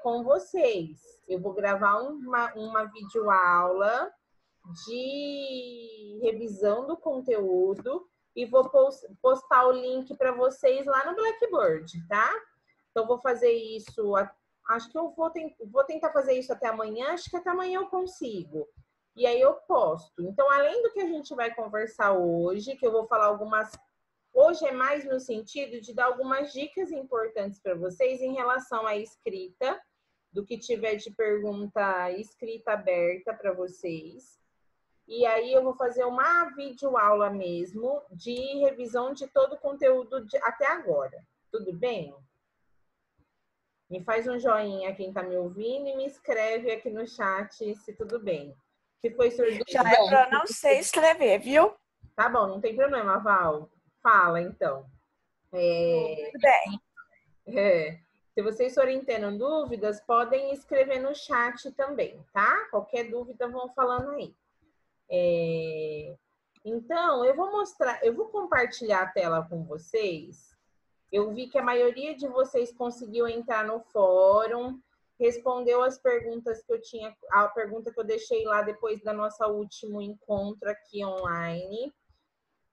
com vocês. Eu vou gravar uma videoaula de revisão do conteúdo e vou postar o link para vocês lá no Blackboard, tá? Então, vou fazer isso, acho que eu vou tentar fazer isso até amanhã, acho que até amanhã eu consigo. E aí eu posto. Então, além do que a gente vai conversar hoje, que eu vou falar hoje é mais no sentido de dar algumas dicas importantes para vocês em relação à escrita, do que tiver de pergunta escrita aberta para vocês. E aí eu vou fazer uma videoaula mesmo de revisão de todo o conteúdo até agora. Tudo bem? Me faz um joinha quem está me ouvindo e me escreve aqui no chat se tudo bem. Se foi surdo... Já é para não sei escrever, viu? Tá bom, não tem problema, Val. Fala, então. Tudo bem. Se vocês forem tendo dúvidas, podem escrever no chat também, tá? Qualquer dúvida, vão falando aí. Então, eu vou compartilhar a tela com vocês. Eu vi que a maioria de vocês conseguiu entrar no fórum, respondeu as perguntas que eu tinha, a pergunta que eu deixei lá depois da nossa último encontro aqui online.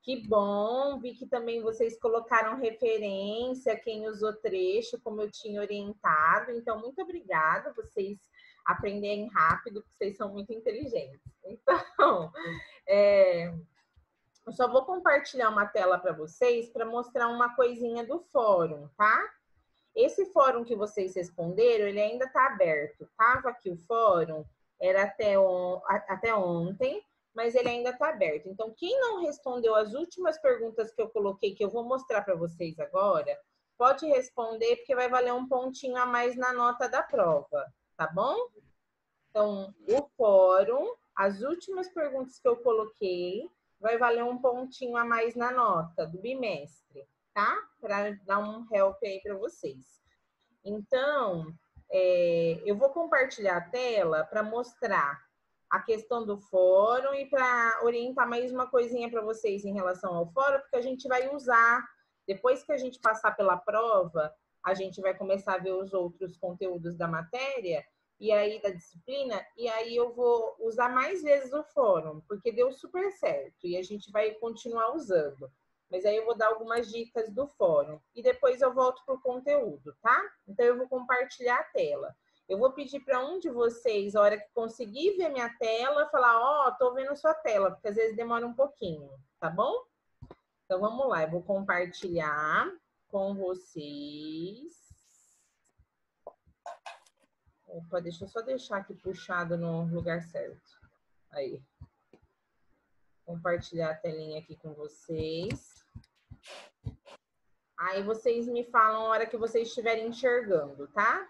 Que bom, vi que também vocês colocaram referência, quem usou trecho, como eu tinha orientado. Então, muito obrigada, vocês aprenderem rápido, porque vocês são muito inteligentes. Então, eu só vou compartilhar uma tela para vocês para mostrar uma coisinha do fórum, tá? Esse fórum que vocês responderam, ele ainda está aberto. Estava aqui o fórum, era até ontem, mas ele ainda está aberto. Então, quem não respondeu as últimas perguntas que eu coloquei, que eu vou mostrar para vocês agora, pode responder, porque vai valer um pontinho a mais na nota da prova, tá bom? Então, o fórum, as últimas perguntas que eu coloquei, vai valer um pontinho a mais na nota do bimestre, tá? Para dar um help aí para vocês. Então, eu vou compartilhar a tela para mostrar a questão do fórum e para orientar mais uma coisinha para vocês em relação ao fórum, porque a gente vai usar, depois que a gente passar pela prova, a gente vai começar a ver os outros conteúdos da matéria, e aí da disciplina, e aí eu vou usar mais vezes o fórum, porque deu super certo, e a gente vai continuar usando. Mas aí eu vou dar algumas dicas do fórum, e depois eu volto para o conteúdo, tá? Então eu vou compartilhar a tela. Eu vou pedir para um de vocês, a hora que conseguir ver minha tela, falar, ó, tô vendo sua tela, porque às vezes demora um pouquinho, tá bom? Então vamos lá, eu vou compartilhar com vocês. Opa, deixa eu só deixar aqui puxado no lugar certo. Aí. Compartilhar a telinha aqui com vocês. Aí vocês me falam a hora que vocês estiverem enxergando, tá?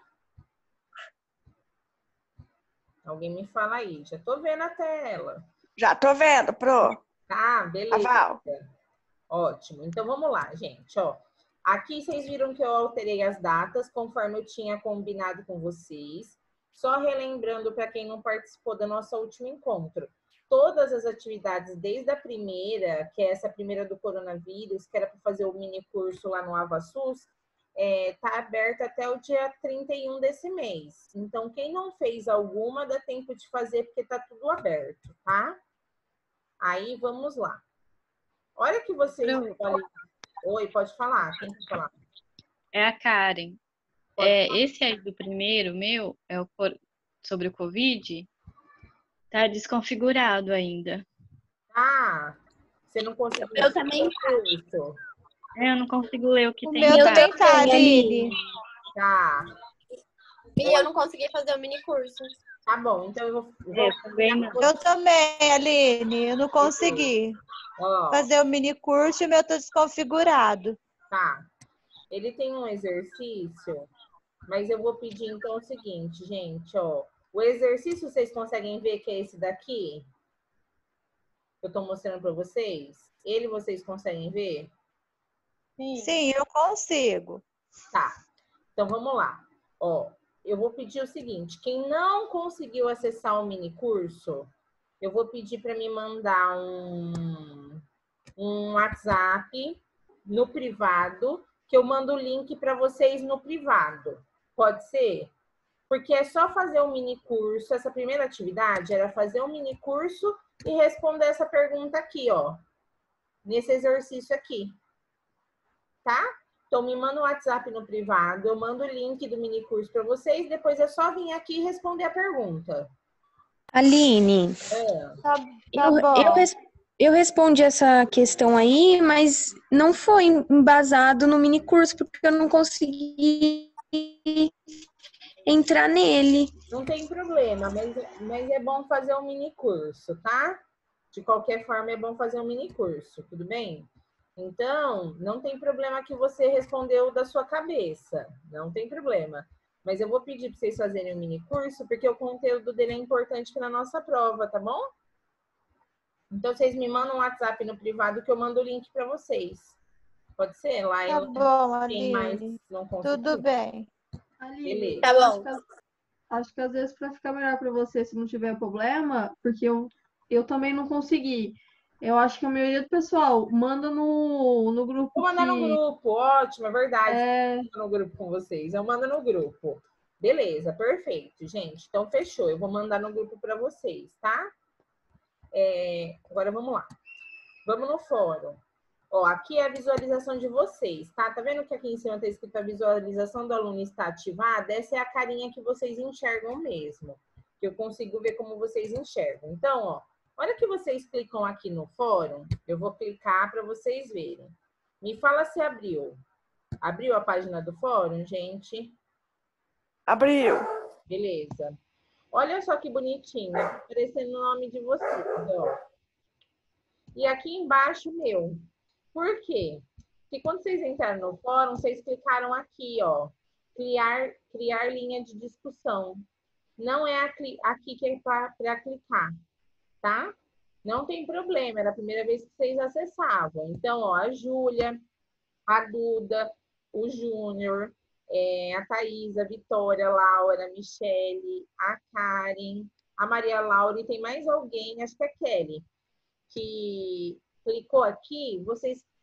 Alguém me fala aí. Já tô vendo a tela. Já tô vendo, Pro. Tá, beleza. Val. Ótimo. Então vamos lá, gente, ó. Aqui vocês viram que eu alterei as datas conforme eu tinha combinado com vocês. Só relembrando para quem não participou do nosso último encontro. Todas as atividades, desde a primeira, que é essa primeira do coronavírus, que era para fazer o mini curso lá no AvaSUS, tá aberta até o dia 31 desse mês. Então, quem não fez alguma, dá tempo de fazer, porque tá tudo aberto, tá? Aí, vamos lá. Olha que vocês... Oi, pode falar. Quem quer falar? É a Karen. Esse aí do primeiro, meu, sobre o Covid, tá desconfigurado ainda. Ah, você não conseguiu... Eu também isso. Eu não consigo ler o que tem meu embaixo. também tá, Aline. Tá. E eu não consegui fazer o mini curso. Tá bom, então eu vou... Eu também, Aline. Eu não consegui fazer o mini curso e o meu tá desconfigurado. Tá. Ele tem um exercício, mas eu vou pedir então o seguinte, gente, ó. O exercício vocês conseguem ver que é esse daqui? Eu tô mostrando para vocês. Ele vocês conseguem ver? Sim, eu consigo. Tá. Então vamos lá. Ó, eu vou pedir o seguinte, quem não conseguiu acessar o mini curso, eu vou pedir para me mandar um WhatsApp no privado, que eu mando o link para vocês no privado. Pode ser? Porque é só fazer um mini curso. Essa primeira atividade era fazer um mini curso e responder essa pergunta aqui, ó. Nesse exercício aqui. Tá? Então, me manda um WhatsApp no privado, eu mando o link do mini curso para vocês, depois é só vir aqui e responder a pergunta. Aline, Tá eu, bom. eu respondi essa questão aí, mas não foi embasado no mini curso, porque eu não consegui entrar nele. Não tem problema, mas é bom fazer um mini curso, tá? De qualquer forma, é bom fazer um mini curso, tudo bem? Então, não tem problema que você respondeu da sua cabeça, não tem problema. Mas eu vou pedir para vocês fazerem um mini curso, porque o conteúdo dele é importante para a nossa prova, tá bom? Então, vocês me mandam um WhatsApp no privado que eu mando o link para vocês. Pode ser? Lá Tá bom, quem mais Aline. não conseguiu. Tudo bem. Aline, Beleza. Tá bom. acho que às vezes para ficar melhor para você, se não tiver problema, porque eu também não consegui. Eu acho que a maioria do pessoal manda no grupo. Vou mandar no que grupo, ótimo, é verdade. é, Eu mando no grupo com vocês. Eu mando no grupo. Beleza, perfeito, gente. Então, fechou. Eu vou mandar no grupo para vocês, tá? Agora, vamos lá. Vamos no fórum. Ó, aqui é a visualização de vocês, tá? Tá vendo que aqui em cima tá escrito a visualização do aluno está ativada? Essa é a carinha que vocês enxergam mesmo. Que eu consigo ver como vocês enxergam. Então, ó, hora que vocês clicam aqui no fórum, eu vou clicar para vocês verem. Me fala se abriu. Abriu a página do fórum, gente? Abriu. Beleza. Olha só que bonitinho, tá aparecendo o nome de vocês, ó. E aqui embaixo, meu. Por quê? Porque quando vocês entraram no fórum, vocês clicaram aqui, ó. Criar linha de discussão. Não é aqui que é para clicar, tá? Não tem problema, era a primeira vez que vocês acessavam. Então, ó, a Júlia, a Duda, o Júnior, a Thaís, a Vitória, a Laura, a Michele, a Karen, a Maria Laura e tem mais alguém, acho que é a Kelly, que clicou aqui,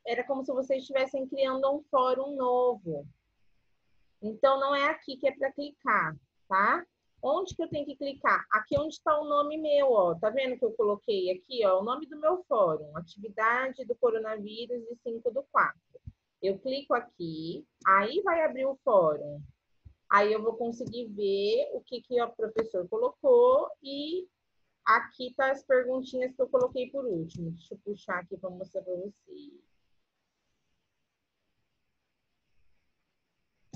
era como se vocês estivessem criando um fórum novo. Então, não é aqui que é para clicar, tá? Onde que eu tenho que clicar? Aqui onde está o nome meu, ó. Tá vendo que eu coloquei aqui, ó, o nome do meu fórum. Atividade do coronavírus de 5/4. Eu clico aqui, aí vai abrir o fórum. Aí eu vou conseguir ver o que o professor colocou e aqui tá as perguntinhas que eu coloquei por último. Deixa eu puxar aqui para mostrar para vocês.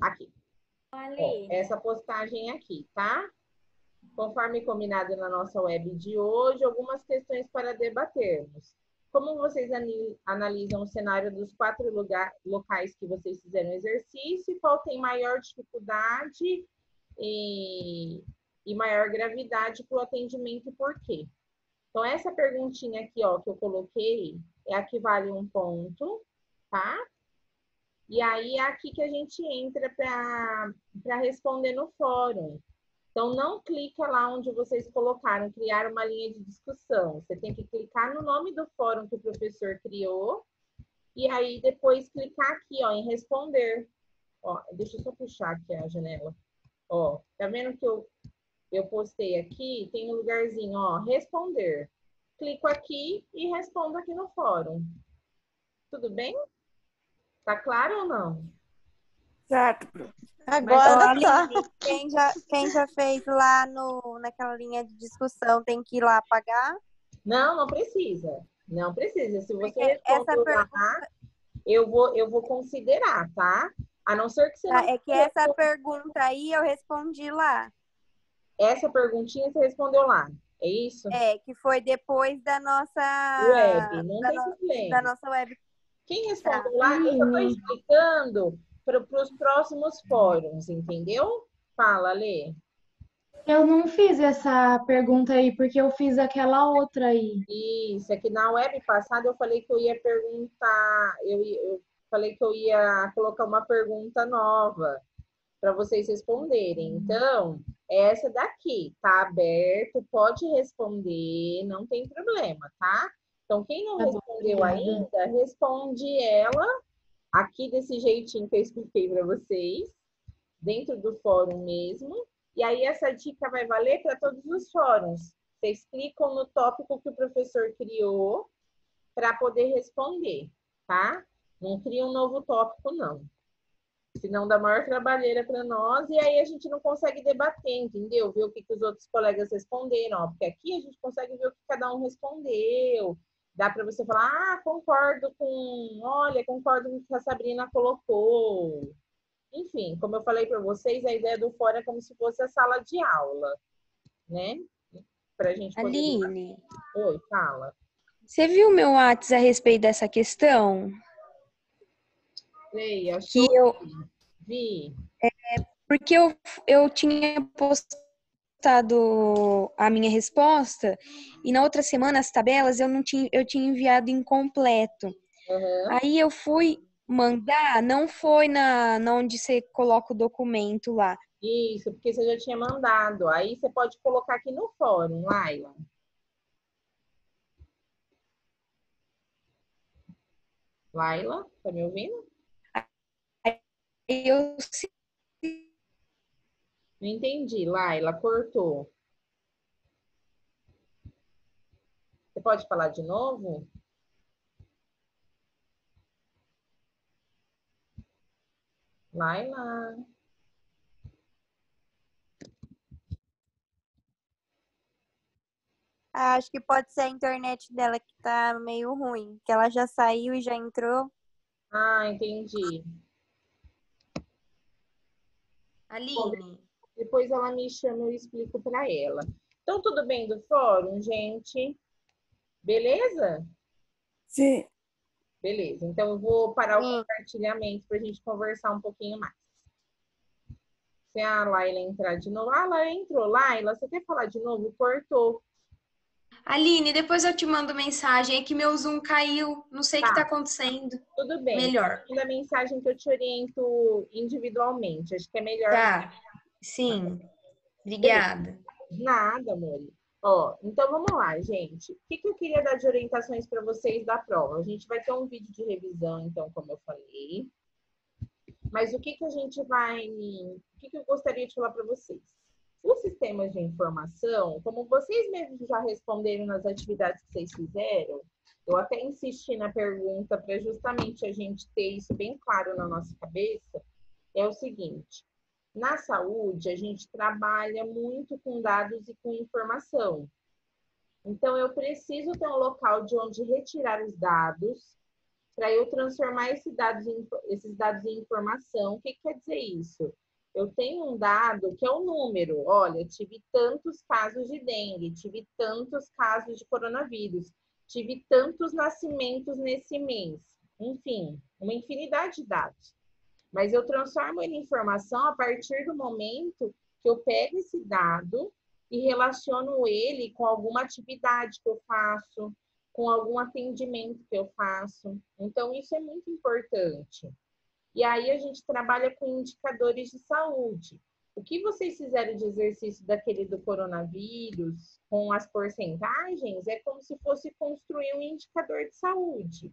Aqui. Ó, essa postagem aqui, tá? Conforme combinado na nossa web de hoje, algumas questões para debatermos. Como vocês analisam o cenário dos 4 locais que vocês fizeram exercício? Qual tem maior dificuldade e maior gravidade para o atendimento e por quê? Então, essa perguntinha aqui, ó, que eu coloquei, é a que vale 1 ponto, tá? E aí, é aqui que a gente entra para responder no fórum. Então, não clica lá onde vocês colocaram, criar uma linha de discussão. Você tem que clicar no nome do fórum que o professor criou. E aí, depois, clicar aqui, ó, em responder. Ó, deixa eu só puxar aqui a janela. Ó, tá vendo que eu postei aqui? Tem um lugarzinho, ó, responder. Clico aqui e respondo aqui no fórum. Tudo bem? Tá claro ou não? Certo. Agora Mas, tá. Aline, quem já fez lá naquela linha de discussão tem que ir lá pagar? Não precisa. Não precisa. Se você Porque respondeu lá, eu vou considerar, tá? A não ser que você não... É que essa pergunta aí eu respondi lá. Essa perguntinha você respondeu lá. É isso? É, que foi depois da nossa... Web, não tem problema. Da nossa web. Quem respondeu lá, eu só estou explicando para os próximos fóruns, entendeu? Fala, Lê. Eu não fiz essa pergunta aí, porque eu fiz aquela outra aí. Isso, é que na web passada eu falei que eu ia perguntar, eu falei que eu ia colocar uma pergunta nova para vocês responderem. Então, essa daqui tá aberto, pode responder, não tem problema, tá? Então, quem não respondeu ainda, responde ela aqui desse jeitinho que eu expliquei para vocês, dentro do fórum mesmo, E aí essa dica vai valer para todos os fóruns. Vocês clicam no tópico que o professor criou para poder responder, tá? Não cria um novo tópico, não. Senão dá maior trabalheira para nós e aí a gente não consegue debater, entendeu? Ver o que os outros colegas responderam, ó, porque aqui a gente consegue ver o que cada um respondeu. Dá para você falar, ah, concordo com o que a Sabrina colocou. Enfim, como eu falei para vocês, a ideia do fórum é como se fosse a sala de aula, né? Pra gente poder... Aline, Oi, fala. você viu meu WhatsApp a respeito dessa questão? Leia, Que eu vi. Porque eu tinha postado a minha resposta e na outra semana as tabelas eu tinha enviado incompleto. Uhum. Aí eu fui mandar, não foi na onde você coloca o documento lá. Isso, porque você já tinha mandado. Aí você pode colocar aqui no fórum, Laila. Laila, tá me ouvindo? Aí eu Não entendi, Laila, cortou. Você pode falar de novo? Laila. Acho que pode ser a internet dela que tá meio ruim, que ela já saiu e já entrou. Ah, entendi. Aline. Depois ela me chama e eu explico para ela. Então, tudo bem do fórum, gente? Beleza? Sim. Beleza. Então, eu vou parar o compartilhamento para a gente conversar um pouquinho mais. Se a Laila entrar de novo. Ah, Laila entrou. Laila, você quer falar de novo? Cortou. Aline, depois eu te mando mensagem. É que meu Zoom caiu. Não sei o que tá acontecendo. Tudo bem. Melhor. Manda mensagem que eu te oriento individualmente. Acho que é melhor. Tá. Sim. Obrigada. Nada, amor. Ó, então vamos lá, gente. O que eu queria dar de orientações para vocês da prova? A gente vai ter um vídeo de revisão, então, como eu falei. Mas o que a gente vai... O que eu gostaria de falar para vocês? Os sistemas de informação, como vocês mesmos já responderam nas atividades que vocês fizeram, eu até insisti na pergunta para justamente a gente ter isso bem claro na nossa cabeça, é o seguinte: na saúde, a gente trabalha muito com dados e com informação. Então, eu preciso ter um local de onde retirar os dados para eu transformar esses dados em informação. O que quer dizer isso? Eu tenho um dado que é o número. Olha, tive tantos casos de dengue, tive tantos casos de coronavírus, tive tantos nascimentos nesse mês. Enfim, uma infinidade de dados. Mas eu transformo ele em informação a partir do momento que eu pego esse dado e relaciono ele com alguma atividade que eu faço, com algum atendimento que eu faço. Então, isso é muito importante. E aí, a gente trabalha com indicadores de saúde. O que vocês fizeram de exercício daquele do coronavírus, com as porcentagens, é como se fosse construir um indicador de saúde,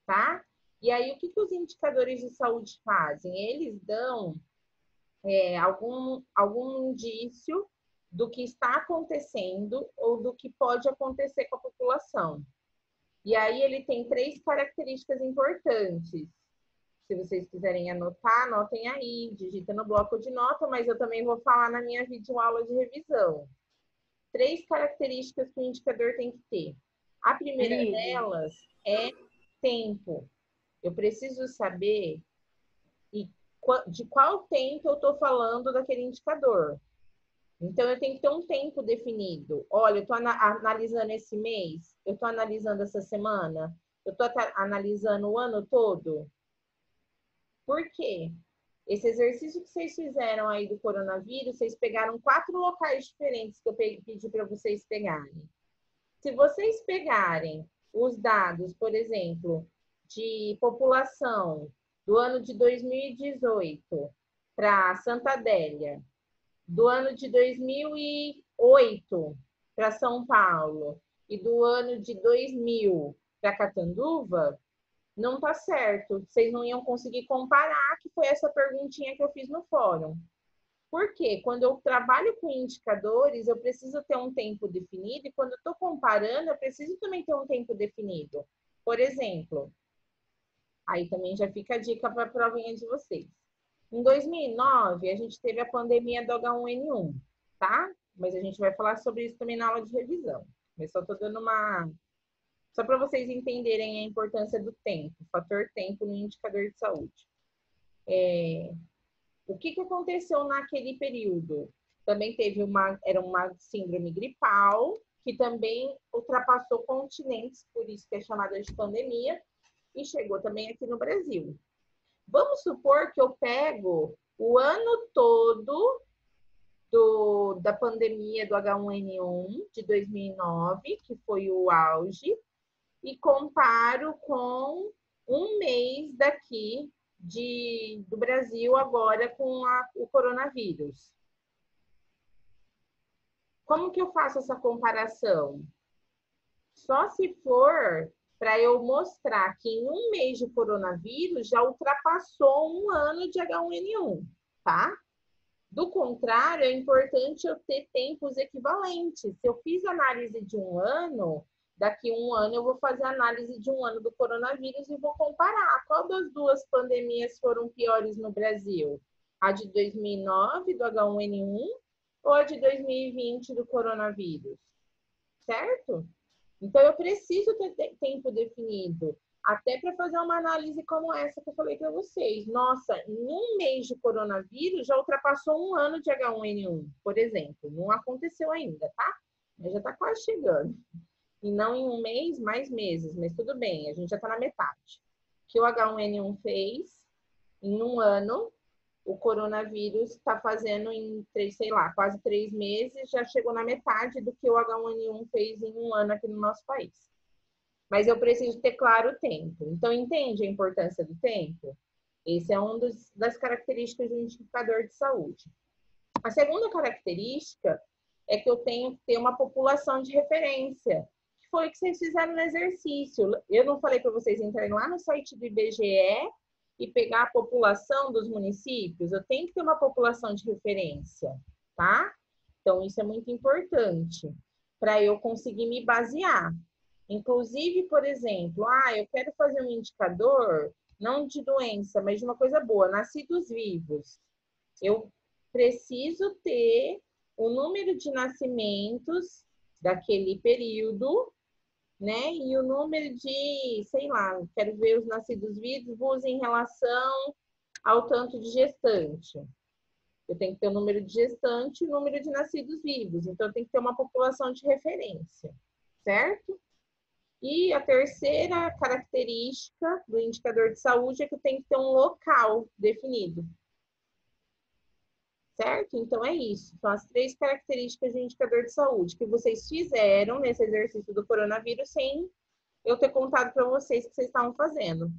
tá? E aí, o que os indicadores de saúde fazem? Eles dão algum indício do que está acontecendo ou do que pode acontecer com a população. E aí, ele tem 3 características importantes. Se vocês quiserem anotar, anotem aí, digita no bloco de nota, mas eu também vou falar na minha videoaula de revisão. 3 características que o indicador tem que ter. A primeira delas é tempo. Eu preciso saber de qual tempo eu estou falando daquele indicador. Então, eu tenho que ter um tempo definido. Olha, eu estou analisando esse mês, eu estou analisando essa semana, eu estou analisando o ano todo. Por quê? Esse exercício que vocês fizeram aí do coronavírus, vocês pegaram 4 locais diferentes que eu pedi para vocês pegarem. Se vocês pegarem os dados, por exemplo, de população do ano de 2018 para Santa Adélia, do ano de 2008 para São Paulo e do ano de 2000 para Catanduva, não tá certo. Vocês não iam conseguir comparar, que foi essa perguntinha que eu fiz no fórum. Porque quando eu trabalho com indicadores, eu preciso ter um tempo definido, e quando eu estou comparando, eu preciso também ter um tempo definido. Por exemplo, aí também já fica a dica para a provinha de vocês. Em 2009, a gente teve a pandemia do H1N1, tá? Mas a gente vai falar sobre isso também na aula de revisão. Eu só estou dando uma... Só para vocês entenderem a importância do tempo, o fator tempo no indicador de saúde. O que aconteceu naquele período? Também teve era uma síndrome gripal, que também ultrapassou continentes, por isso que é chamada de pandemia, e chegou também aqui no Brasil. Vamos supor que eu pego o ano todo da pandemia do H1N1 de 2009, que foi o auge, e comparo com um mês daqui do Brasil agora com o coronavírus. Como que eu faço essa comparação? Só se for para eu mostrar que em um mês de coronavírus já ultrapassou um ano de H1N1, tá? Do contrário, é importante eu ter tempos equivalentes. Se eu fiz análise de um ano, daqui a um ano eu vou fazer análise de um ano do coronavírus e vou comparar qual das duas pandemias foram piores no Brasil. A de 2009, do H1N1, ou a de 2020 do coronavírus, certo? Então, eu preciso ter tempo definido, até para fazer uma análise como essa que eu falei para vocês. Nossa, em um mês de coronavírus já ultrapassou um ano de H1N1, por exemplo. Não aconteceu ainda, tá? Mas já está quase chegando. E não em um mês, mais meses, mas tudo bem, a gente já está na metade. O que o H1N1 fez em um ano, o coronavírus está fazendo em quase 3 meses, já chegou na metade do que o H1N1 fez em um ano aqui no nosso país. Mas eu preciso ter claro o tempo. Então, entende a importância do tempo? Esse é uma das características do indicador de saúde. A segunda característica é que eu tenho que ter uma população de referência, que foi o que vocês fizeram no exercício. Eu não falei para vocês entrarem lá no site do IBGE e pegar a população dos municípios? Eu tenho que ter uma população de referência, tá? Então, isso é muito importante para eu conseguir me basear. Inclusive, por exemplo, eu quero fazer um indicador, não de doença, mas de uma coisa boa, nascidos vivos. Eu preciso ter o número de nascimentos daquele período, né? E o número de, quero ver os nascidos vivos em relação ao tanto de gestante. Eu tenho que ter o número de gestante e o número de nascidos vivos. Então, eu tenho que ter uma população de referência, certo? E a terceira característica do indicador de saúde é que eu tenho que ter um local definido. Certo? Então, é isso. São as 3 características do indicador de saúde que vocês fizeram nesse exercício do coronavírus sem eu ter contado para vocês que vocês estavam fazendo.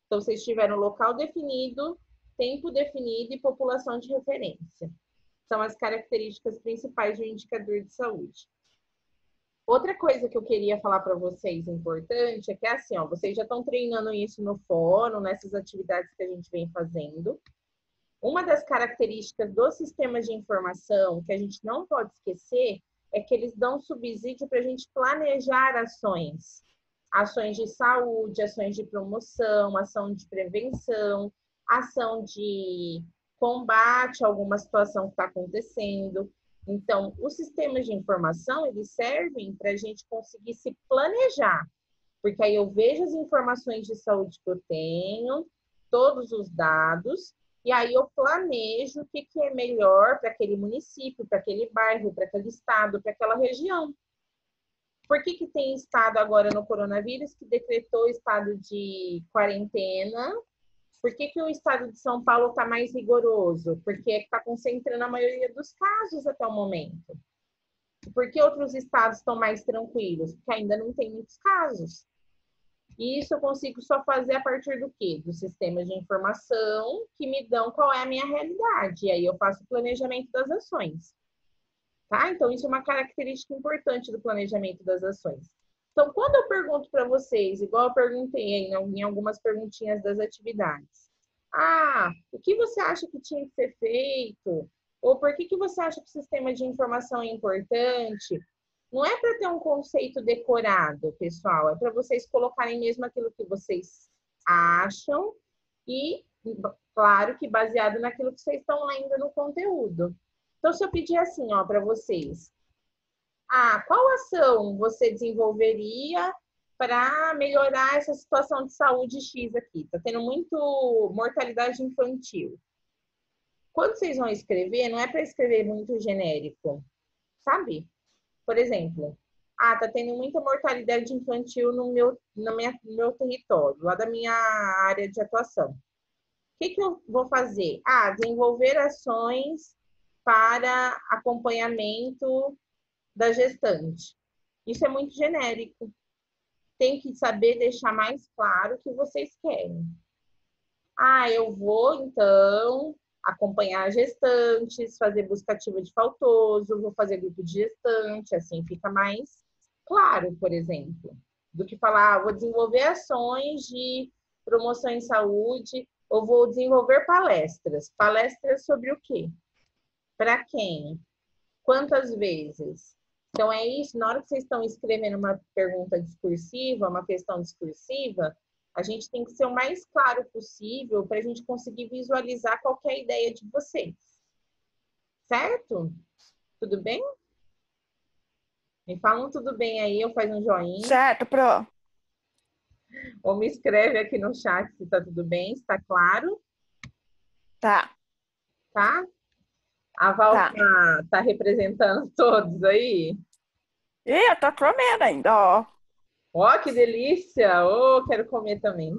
Então, vocês tiveram local definido, tempo definido e população de referência. São as características principais do indicador de saúde. Outra coisa que eu queria falar para vocês importante é que assim, vocês já estão treinando isso no fórum, nessas atividades que a gente vem fazendo. Uma das características dos sistemas de informação que a gente não pode esquecer é que eles dão subsídio para a gente planejar ações. Ações de saúde, ações de promoção, ação de prevenção, ação de combate a alguma situação que está acontecendo. Então, os sistemas de informação, eles servem para a gente conseguir se planejar. Porque aí eu vejo as informações de saúde que eu tenho, todos os dados, e aí eu planejo o que é melhor para aquele município, para aquele bairro, para aquele estado, para aquela região. Por que tem estado agora no coronavírus que decretou estado de quarentena? Por que o estado de São Paulo está mais rigoroso? Porque está concentrando a maioria dos casos até o momento. Por que outros estados estão mais tranquilos? Porque ainda não tem muitos casos. E isso eu consigo só fazer a partir do quê? Dos sistemas de informação que me dão qual é a minha realidade. E aí eu faço o planejamento das ações. Tá? Então, isso é uma característica importante do planejamento das ações. Então, quando eu pergunto para vocês, igual eu perguntei em algumas perguntinhas das atividades, o que você acha que tinha que ser feito Ou por que você acha que o sistema de informação é importante? Não é para ter um conceito decorado, pessoal, é para vocês colocarem mesmo aquilo que vocês acham e, claro, que baseado naquilo que vocês estão lendo no conteúdo. Então, se eu pedir assim, ó, para vocês, qual ação você desenvolveria para melhorar essa situação de saúde X aqui? Tá tendo muito mortalidade infantil. Quando vocês vão escrever, não é para escrever muito genérico, sabe? Por exemplo, tá tendo muita mortalidade infantil no meu território, lá da minha área de atuação. O que eu vou fazer? Desenvolver ações para acompanhamento da gestante. Isso é muito genérico. Tem que saber deixar mais claro o que vocês querem. Eu vou, então, acompanhar gestantes, fazer busca ativa de faltoso, vou fazer grupo de gestante, assim fica mais claro, por exemplo, do que falar, vou desenvolver ações de promoção em saúde, ou vou desenvolver palestras. Palestras sobre o quê? Para quem? Quantas vezes? Então, é isso, na hora que vocês estão escrevendo uma pergunta discursiva, uma questão discursiva, a gente tem que ser o mais claro possível para a gente conseguir visualizar qualquer ideia de vocês. Certo? Tudo bem? Me falam tudo bem aí, eu faço um joinha. Certo, Pro. Ou me escreve aqui no chat se tá tudo bem, se tá claro. Tá. Tá? A Val tá representando todos aí? Eu tô comendo ainda, ó. Ó, que delícia! Quero comer também.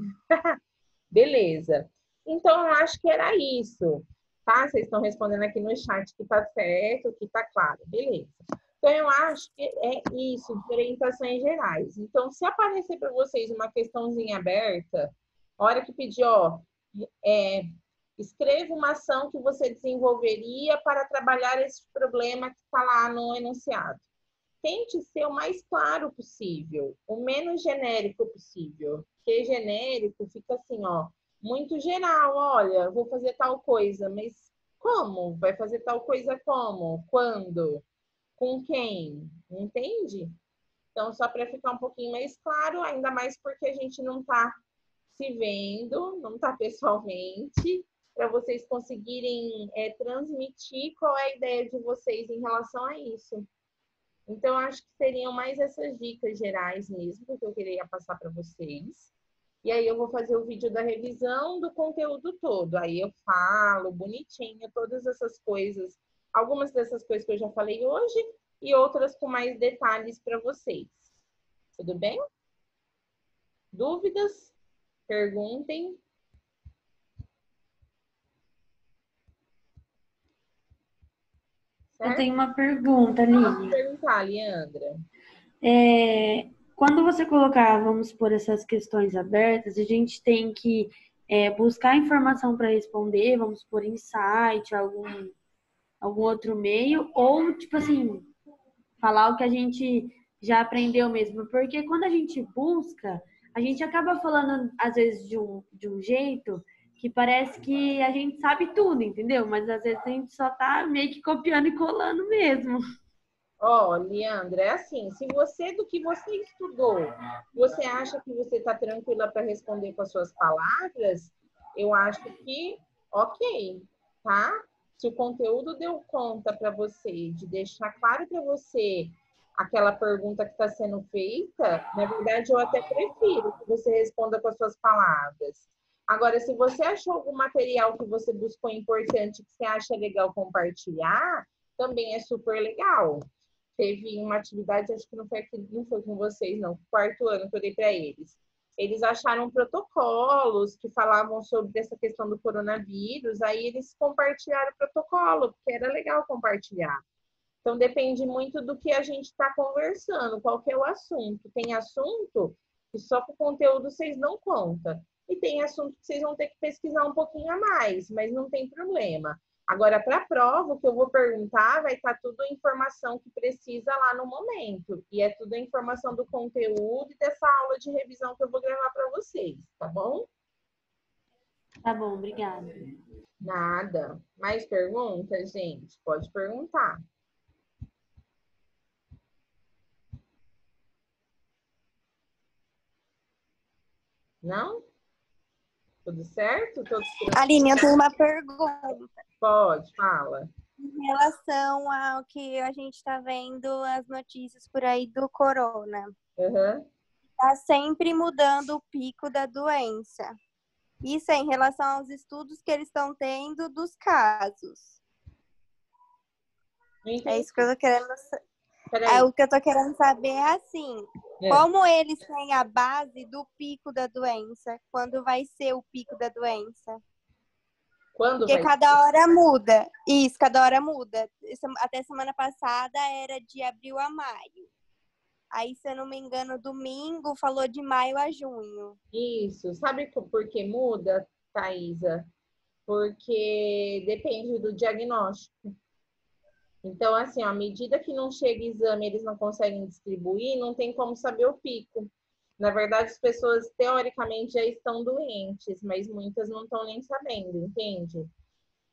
Beleza. Então, eu acho que era isso, tá? Vocês estão respondendo aqui no chat que tá certo, que tá claro. Beleza. Então, eu acho que é isso, de orientações gerais. Então, se aparecer para vocês uma questãozinha aberta, a hora que pedir, escreva uma ação que você desenvolveria para trabalhar esse problema que está lá no enunciado. Tente ser o mais claro possível, o menos genérico possível. Porque genérico fica assim, muito geral. Olha, vou fazer tal coisa, mas como? Vai fazer tal coisa como? Quando? Com quem? Entende? Então, só para ficar um pouquinho mais claro, ainda mais porque a gente não está se vendo, não está pessoalmente, para vocês conseguirem transmitir qual é a ideia de vocês em relação a isso. Então, acho que seriam mais essas dicas gerais mesmo que eu queria passar para vocês. E aí eu vou fazer o vídeo da revisão do conteúdo todo. Aí eu falo bonitinho todas essas coisas, algumas dessas coisas que eu já falei hoje e outras com mais detalhes para vocês. Tudo bem? Dúvidas? Perguntem. Eu tenho uma pergunta, Aline. Pode perguntar, Leandra. Quando você colocar, vamos supor, essas questões abertas, a gente tem que buscar informação para responder, vamos supor, em site, algum outro meio, ou, tipo assim, falar o que a gente já aprendeu mesmo. Porque quando a gente busca, a gente acaba falando, às vezes, de um jeito que parece que a gente sabe tudo, entendeu? Mas às vezes a gente só tá meio que copiando e colando mesmo. Leandra, é assim, se você, do que você estudou, você acha que você está tranquila para responder com as suas palavras, eu acho que ok, tá? Se o conteúdo deu conta para você, de deixar claro para você aquela pergunta que está sendo feita, na verdade, eu até prefiro que você responda com as suas palavras. Agora, se você achou algum material que você buscou importante, que você acha legal compartilhar, também é super legal. Teve uma atividade, acho que não foi com vocês, não, quarto ano que eu dei para eles. Eles acharam protocolos que falavam sobre essa questão do coronavírus, aí eles compartilharam o protocolo, porque era legal compartilhar. Então, depende muito do que a gente está conversando, qual que é o assunto. Tem assunto que só com o conteúdo vocês não contam. E tem assunto que vocês vão ter que pesquisar um pouquinho a mais, mas não tem problema. Agora, para a prova, o que eu vou perguntar vai estar tudo a informação que precisa lá no momento. E é tudo a informação do conteúdo e dessa aula de revisão que eu vou gravar para vocês, tá bom? Tá bom, obrigada. Nada. Mais perguntas, gente? Pode perguntar. Não? Tudo certo? Todos Aline, eu tenho uma pergunta. Pode, fala. Em relação ao que a gente está vendo as notícias por aí do corona. Uhum. Está sempre mudando o pico da doença. Isso é em relação aos estudos que eles estão tendo dos casos. É isso que eu tô querendo saber. O que eu tô querendo saber é assim, como eles têm a base do pico da doença? Quando vai ser o pico da doença? Porque cada hora muda. Isso, cada hora muda. Até semana passada era de abril a maio. Aí, se eu não me engano, domingo falou de maio a junho. Isso. Sabe por que muda, Thaisa? Porque depende do diagnóstico. Então, assim, à medida que não chega exame, eles não conseguem distribuir, não tem como saber o pico. Na verdade, as pessoas, teoricamente, já estão doentes, mas muitas não estão nem sabendo, entende?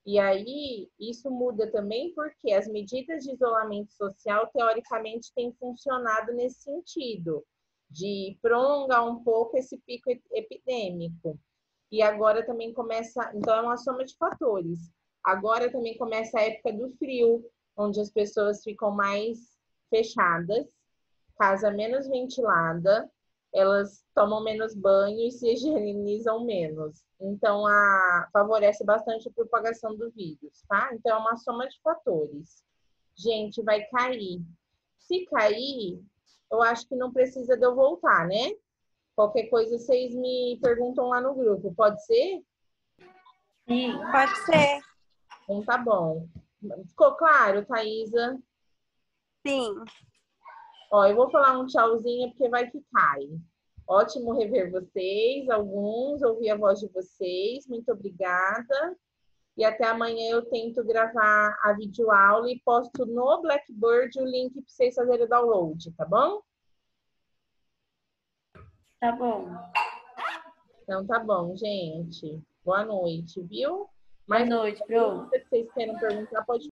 E aí, isso muda também porque as medidas de isolamento social, teoricamente, têm funcionado nesse sentido, de prolongar um pouco esse pico epidêmico. E agora também começa, então é uma soma de fatores. Agora também começa a época do frio, onde as pessoas ficam mais fechadas, casa menos ventilada, elas tomam menos banho e se higienizam menos. Então, favorece bastante a propagação do vírus, tá? Então, é uma soma de fatores. Gente, vai cair. Se cair, eu acho que não precisa de eu voltar, né? Qualquer coisa, vocês me perguntam lá no grupo. Pode ser? Sim. Pode ser. Então, tá bom. Ficou claro, Thaisa? Sim. Ó, eu vou falar um tchauzinho, porque vai que cai. Ótimo rever vocês, alguns, ouvir a voz de vocês. Muito obrigada. E até amanhã eu tento gravar a videoaula e posto no Blackboard o link para vocês fazerem o download, tá bom? Tá bom. Então tá bom, gente. Boa noite, viu? Boa noite, Pro. Se vocês querem perguntar, pode